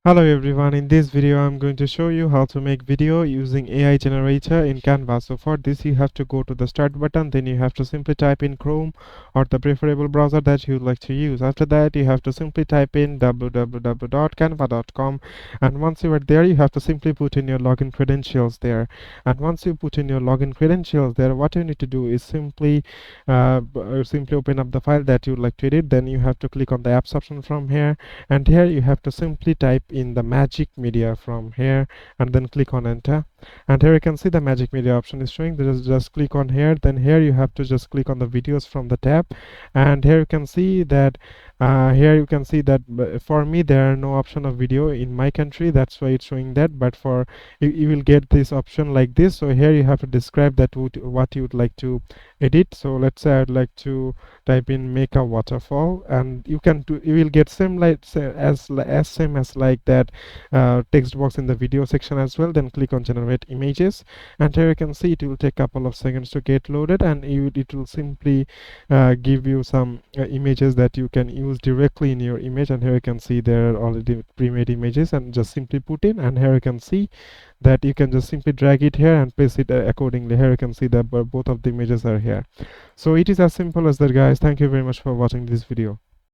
Hello everyone, in this video I'm going to show you how to make video using AI generator in Canva. So for this you have to go to the start button, then you have to simply type in Chrome or the preferable browser that you would like to use. After that you have to simply type in www.canva.com, and once you are there you have to simply put in your login credentials there. And once you put in your login credentials there, what you need to do is simply open up the file that you would like to edit. Then you have to click on the apps option from here, and here you have to simply type in the magic media from here and then click on enter. And here you can see the magic media option is showing. Just click on here, then here you have to just click on the videos from the tab. And here you can see that for me there are no option of video in my country, that's why it's showing that. But for you will get this option like this. So here you have to describe that what you would like to edit. So let's say I'd like to type in make a waterfall, and you will get same like same as like that text box in the video section as well. Then click on generate images, and here you can see it will take a couple of seconds to get loaded, and it will simply give you some images that you can use directly in your image. And here you can see there are already pre-made images, and just simply put in. And here you can see that you can just simply drag it here and place it accordingly. Here you can see that both of the images are here. So it is as simple as that, guys. Thank you very much for watching this video.